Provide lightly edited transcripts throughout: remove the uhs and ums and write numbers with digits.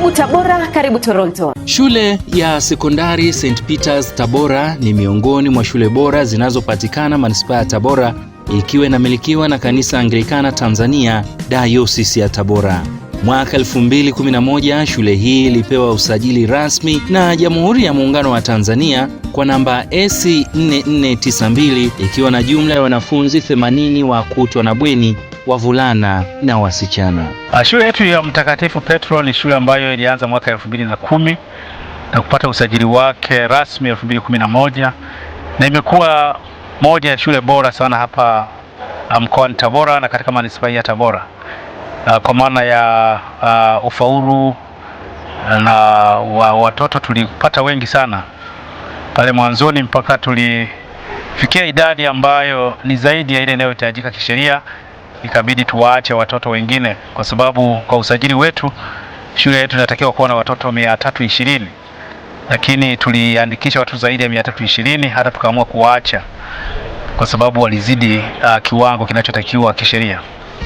Karibu Tabora, karibu Toronto. Shule ya sekondari St. Peters Tabora ni miongoni mwa shule bora zinazopatikana manispaa ya Tabora, ikiwa inamilikiwa na Kanisa Anglikana Tanzania Dayosisi ya Tabora. Mwaka 2011 shule hii ilipewa usajili rasmi na Jamhuri ya Muungano wa Tanzania kwa namba AC4492, ikiwa na jumla ya wanafunzi 80 wa kutwa na bweni, wavulana na wasichana. Shule yetu ya Mtakatifu Petro ni shule ambayo ilianza mwaka 2010 na kupata usajili wake rasmi 2011, na imekuwa moja ya shule bora sana hapa mkoani Tabora na katika manispaa ya Tabora, kwa maana ya ufaulu na watoto tulipata wengi sana pale mwanzoni, mpaka tulifikia idadi ambayo ni zaidi ya ile inayohitajika kisheria. Ikabidi tuwaache watoto wengine, kwa sababu kwa usajili wetu shule yetu inatakiwa kuwa na watoto 320, lakini tuliandikisha watu zaidi ya 320, hata tukaamua kuwaacha kwa sababu walizidi kiwango kinachotakiwa kisheria.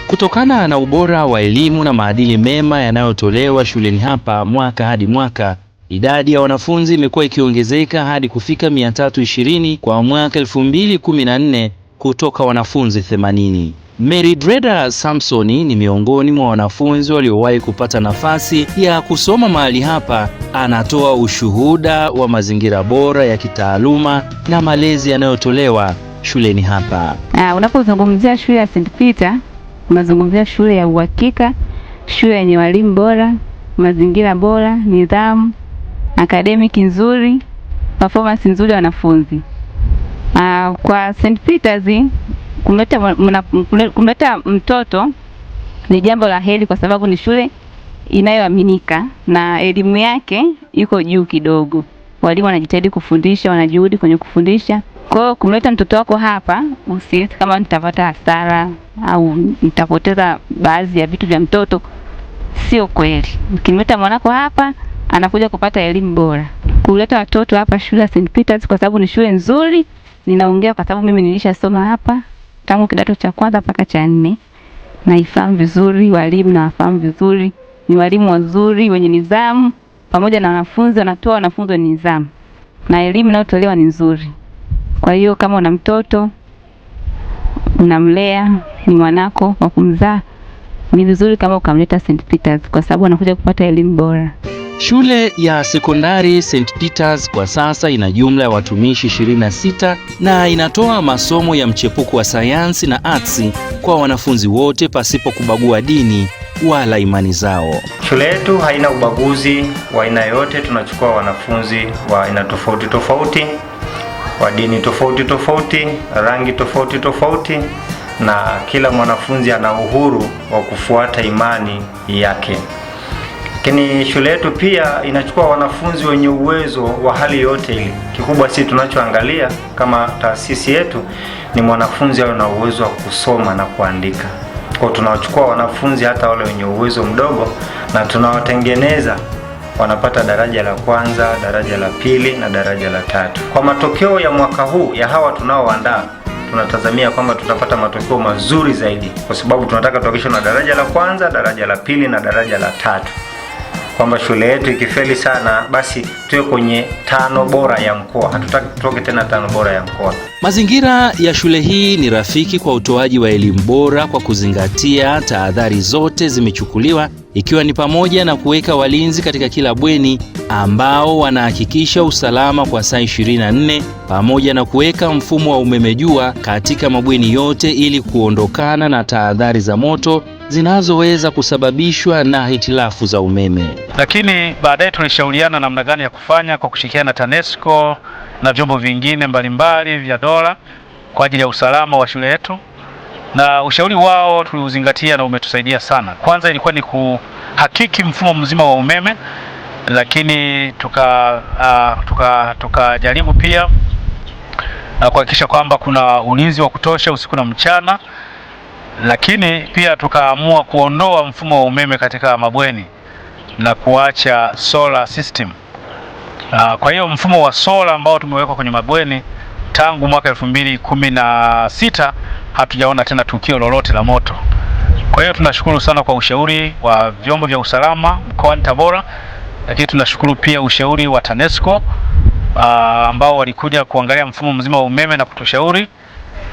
Kutokana na ubora wa elimu na maadili mema yanayotolewa shuleni hapa mwaka hadi mwaka, idadi ya wanafunzi imekuwa ikiongezeka hadi kufika 320 kwa mwaka 2014 kutoka wanafunzi 80. Mary Dreda Samsoni ni miongoni mwa wanafunzi waliowahi kupata nafasi ya kusoma mahali hapa. Anatoa ushuhuda wa mazingira bora ya kitaaluma na malezi yanayotolewa shuleni hapa. Unapozungumzia shule ya St. Peter, unazungumzia shule ya uhakika, shule yenye walimu bora, mazingira bora, nidhamu, academic nzuri, performance nzuri ya wanafunzi. Kwa St. Peters kumleta mtoto ni jambo la heri, kwa sababu ni shule inayoaminika na elimu yake iko juu kidogo. Walimu wanajitahidi kufundisha, wanajuhudi kwenye kufundisha. Kwa hiyo kumleta mtoto wako hapa, usihisi kama nitapata hasara au nitapoteza baadhi ya vitu vya mtoto. Sio kweli. Ukimleta mwanako hapa, anakuja kupata elimu bora. Kuleta watoto hapa shule ya St. Peters kwa sababu ni shule nzuri. Ninaongea kwa sababu mimi nilishasoma hapa tangu kidato cha kwanza mpaka cha 4. Naifahamu vizuri, walimu nawafahamu vizuri. Ni walimu wazuri wenye nidhamu, pamoja na wanafunzi wanatoa wanafunzi wenye nidhamu. Na elimu inayotolewa ni nzuri. Kwa hiyo kama una mtoto unamlea, ni mwanako wa kumzaa, ni vizuri kama ukamleta St. Peters kwa sababu anakuja kupata elimu bora. Shule ya sekondari St. Peters kwa sasa ina jumla ya watumishi 26 na inatoa masomo ya mchepuko wa sayansi na arts kwa wanafunzi wote pasipo kubagua dini wala imani zao. Shule yetu haina ubaguzi wa aina yote. Tunachukua wanafunzi wa aina tofauti tofauti, wa dini tofauti tofauti, rangi tofauti tofauti, na kila mwanafunzi ana uhuru wa kufuata imani yake. Lakini shule yetu pia inachukua wanafunzi wenye uwezo wa hali yote ile. Kikubwa sisi tunachoangalia kama taasisi yetu ni mwanafunzi awe na uwezo wa kusoma na kuandika. Kwa tunawachukua wanafunzi hata wale wenye uwezo mdogo na tunawatengeneza wanapata daraja la kwanza, daraja la pili na daraja la 3. Kwa matokeo ya mwaka huu ya hawa tunaoandaa, tunatazamia kwamba tutapata matokeo mazuri zaidi, kwa sababu tunataka tuhakikishe na daraja la kwanza, daraja la pili na daraja la 3. Kwamba shule yetu ikifeli sana basi tuwe kwenye 5 bora ya mkoa. Hatutaki tutoke tena 5 bora ya mkoa. Mazingira ya shule hii ni rafiki kwa utoaji wa elimu bora kwa kuzingatia tahadhari zote zimechukuliwa, ikiwa ni pamoja na kuweka walinzi katika kila bweni ambao wanahakikisha usalama kwa saa 24, pamoja na kuweka mfumo wa umeme jua katika mabweni yote ili kuondokana na tahadhari za moto zinazoweza kusababishwa na hitilafu za umeme. Lakini baadaye tulishauriana namna gani ya kufanya kwa kushirikiana na TANESCO na vyombo vingine mbalimbali vya dola kwa ajili ya usalama wa shule yetu, na ushauri wao tuliuzingatia na umetusaidia sana. Kwanza ilikuwa ni kuhakiki mfumo mzima wa umeme, lakini tukajaribu pia kuhakikisha kwamba kuna ulinzi wa kutosha usiku na mchana, lakini pia tukaamua kuondoa mfumo wa umeme katika mabweni na kuacha solar system. Kwa hiyo mfumo wa solar ambao tumeweka kwenye mabweni tangu mwaka 2016 hatujaona tena tukio lolote la moto. Kwa hiyo tunashukuru sana kwa ushauri wa vyombo vya usalama mkoani Tabora, lakini tunashukuru pia ushauri wa TANESCO ambao walikuja kuangalia mfumo mzima wa umeme na kutushauri,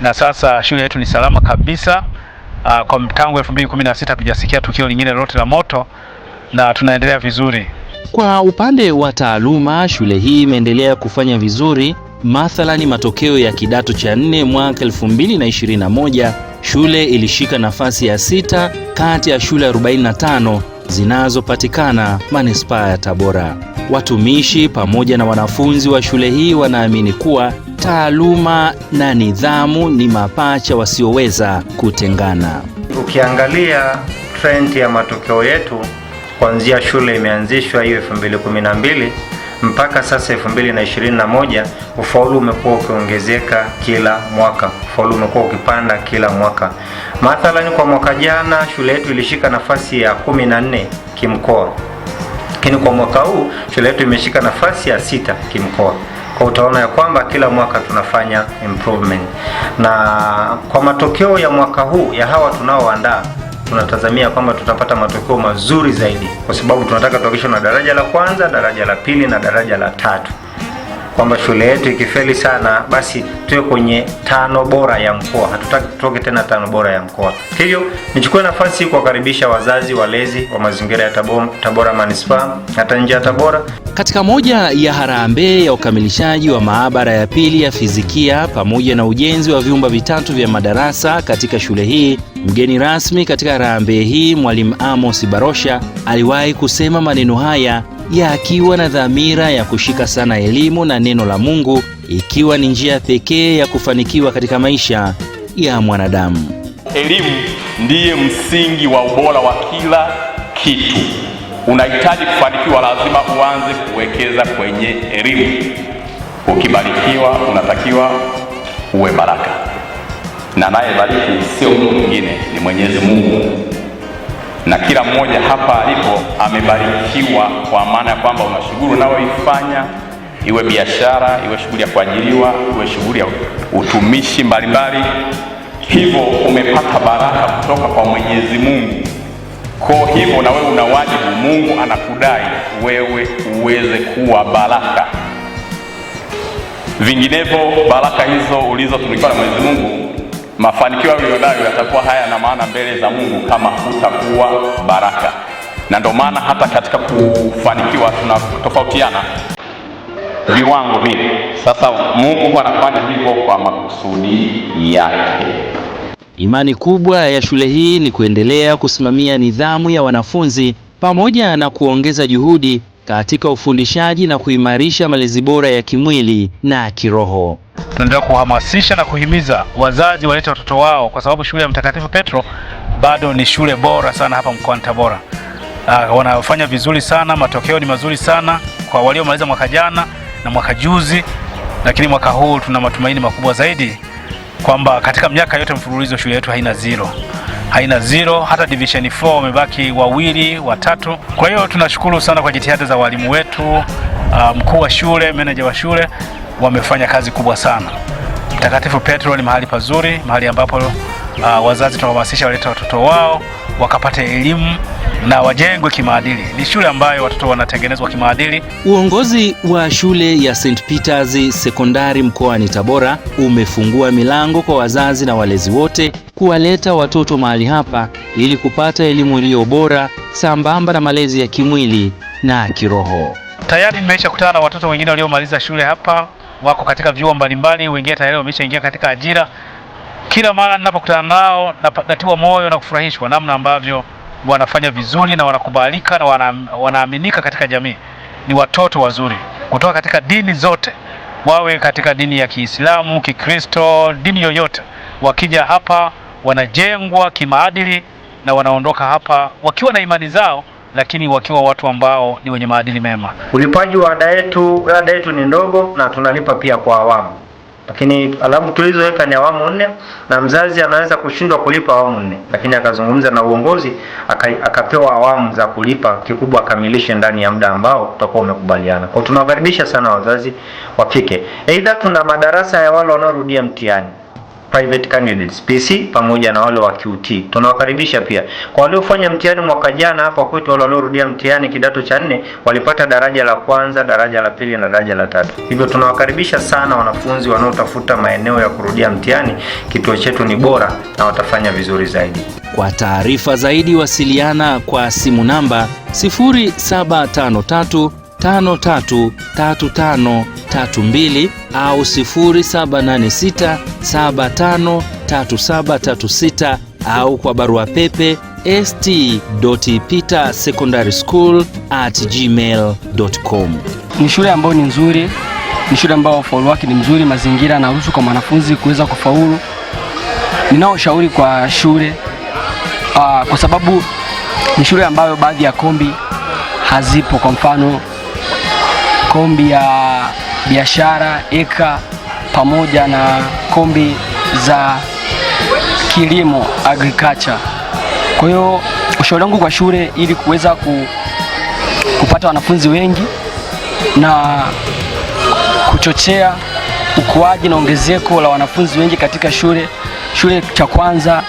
na sasa shule yetu ni salama kabisa. Kwa tangu 2016 hatujasikia tukio lingine lolote la moto na tunaendelea vizuri. Kwa upande wa taaluma, shule hii imeendelea kufanya vizuri. Mathalani, matokeo ya kidato cha 4 mwaka 2021, shule ilishika nafasi ya 6 kati ya shule 45 zinazopatikana manispaa ya Tabora. Watumishi pamoja na wanafunzi wa shule hii wanaamini kuwa taaluma na nidhamu ni mapacha wasioweza kutengana. Ukiangalia trend ya matokeo yetu kuanzia shule imeanzishwa hiyo 2012 mpaka sasa 2021, ufaulu umekuwa ukiongezeka kila mwaka. Ufaulu umekuwa ukipanda kila mwaka. Mathalani, kwa mwaka jana shule yetu ilishika nafasi ya 14 kimkoa. Lakini kwa mwaka huu shule yetu imeshika nafasi ya 6 kimkoa. Kwa utaona ya kwamba kila mwaka tunafanya improvement. Na kwa matokeo ya mwaka huu ya hawa tunaoandaa, tunatazamia kwamba tutapata matokeo mazuri zaidi, kwa sababu tunataka tuhakikishe na daraja la kwanza, daraja la pili na daraja la 3. Kwamba shule yetu ikifeli sana basi tuwe kwenye 5 bora ya mkoa. Hatutaki tutoke tena 5 bora ya mkoa. Hivyo nichukue nafasi hii kuwakaribisha wazazi walezi wa mazingira ya Tabora Manispaa hata nje ya Tabora. Katika moja ya harambee ya ukamilishaji wa maabara ya pili ya fizikia pamoja na ujenzi wa vyumba vitatu vya madarasa katika shule hii, mgeni rasmi katika harambee hii, Mwalimu Amos Barosha, aliwahi kusema maneno haya ya akiwa na dhamira ya kushika sana elimu na neno la Mungu, ikiwa ni njia pekee ya kufanikiwa katika maisha ya mwanadamu. Elimu ndiye msingi wa ubora wa kila kitu. Unahitaji kufanikiwa, lazima uanze kuwekeza kwenye elimu. Ukibarikiwa, unatakiwa uwe baraka, na naye bariki sio mtu mwingine, ni Mwenyezi Mungu. Na kila mmoja hapa alipo amebarikiwa, kwa maana ya kwamba una shughuli unayoifanya, iwe biashara, iwe shughuli ya kuajiriwa, iwe shughuli ya utumishi mbalimbali. Hivyo umepata baraka kutoka kwa Mwenyezi Mungu. Kwa hivyo na wewe una wajibu, Mungu anakudai wewe uweze kuwa baraka. Vinginevyo baraka hizo ulizotunukiwa na Mwenyezi Mungu, mafanikio uliyonayo yatakuwa haya na maana mbele za Mungu kama hutakuwa baraka. Na ndio maana hata katika kufanikiwa tunatofautiana viwango vile. Sasa Mungu anafanya hivyo kwa makusudi yake. Imani kubwa ya shule hii ni kuendelea kusimamia nidhamu ya wanafunzi pamoja na kuongeza juhudi katika ufundishaji na kuimarisha malezi bora ya kimwili na kiroho. Tunaendelea kuhamasisha na kuhimiza wazazi walete watoto wao, kwa sababu shule ya Mtakatifu Petro bado ni shule bora sana hapa mkoani Tabora. Wanafanya vizuri sana, matokeo ni mazuri sana kwa waliomaliza mwaka jana na mwaka juzi, lakini mwaka huu tuna matumaini makubwa zaidi kwamba katika miaka yote mfululizo shule yetu haina zero, hata division 4 wamebaki 2, 3. Kwa hiyo tunashukuru sana kwa jitihada za walimu wetu, mkuu wa shule, meneja wa shule, wamefanya kazi kubwa sana. Mtakatifu Petro ni mahali pazuri, mahali ambapo wazazi tunahamasisha walete watoto wao wakapate elimu na wajengwe kimaadili. Ni shule ambayo watoto wanatengenezwa kimaadili. Uongozi wa shule ya St. Peter's Sekondari mkoani Tabora umefungua milango kwa wazazi na walezi wote kuwaleta watoto mahali hapa ili kupata elimu iliyo bora sambamba na malezi ya kimwili na kiroho. Tayari nimesha kutana na watoto wengine waliomaliza shule hapa, wako katika vyuo mbalimbali, wengine tayari wameshaingia katika ajira. Kila mara ninapokutana nao natiwa moyo na kufurahishwa namna ambavyo wanafanya vizuri na wanakubalika na wanaaminika katika jamii. Ni watoto wazuri kutoka katika dini zote, wawe katika dini ya Kiislamu, Kikristo, dini yoyote. Wakija hapa wanajengwa kimaadili na wanaondoka hapa wakiwa na imani zao, lakini wakiwa watu ambao ni wenye maadili mema. Ulipaji wa ada yetu ni ndogo na tunalipa pia kwa awamu. Lakini alamu tulizoweka ni awamu 4 na mzazi anaweza kushindwa kulipa awamu 4, lakini akazungumza na uongozi akapewa awamu za kulipa, kikubwa akamilishe ndani ya muda ambao tutakuwa umekubaliana. Kwa tunawakaribisha sana wazazi wafike. Aidha tuna madarasa ya wale wanaorudia mtihani. private candidates PC pamoja na wale wa QT. Tunawakaribisha pia. Kwa waliofanya mtihani mwaka jana hapa kwetu, wale waliorudia mtihani kidato cha 4 walipata daraja la kwanza, daraja la pili na daraja la 3. Hivyo tunawakaribisha sana wanafunzi wanaotafuta maeneo ya kurudia mtihani. Kituo chetu ni bora na watafanya vizuri zaidi. Kwa taarifa zaidi wasiliana kwa simu namba 0753 533532 au 0786753736 au kwa barua pepe st.petersecondary.school@gmail.com. Ni shule ambayo ni nzuri, ni shule ambayo ufaulu wake ni mzuri, mazingira yanaruhusu kwa mwanafunzi kuweza kufaulu. Ninaoshauri kwa shule kwa sababu ni shule ambayo baadhi ya kombi hazipo, kwa mfano kombi ya biashara, eka pamoja na kombi za kilimo, agriculture. Kwa hiyo ushauri wangu kwa shule, ili kuweza kupata wanafunzi wengi na kuchochea ukuaji na ongezeko la wanafunzi wengi katika shule, cha kwanza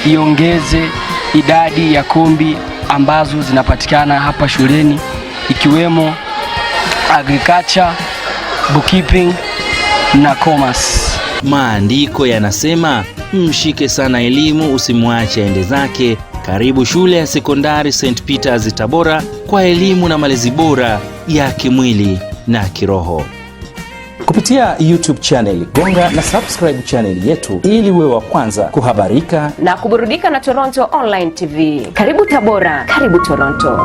iongeze idadi ya kombi ambazo zinapatikana hapa shuleni, ikiwemo agriculture, bookkeeping na commerce. Maandiko yanasema, mshike sana elimu, usimwache aende zake. Karibu shule ya sekondari St. Peters Tabora kwa elimu na malezi bora ya kimwili na kiroho. Kupitia YouTube channel, gonga na subscribe channel yetu ili uwe wa kwanza kuhabarika na kuburudika na Toronto Online TV. Karibu Tabora, karibu Toronto.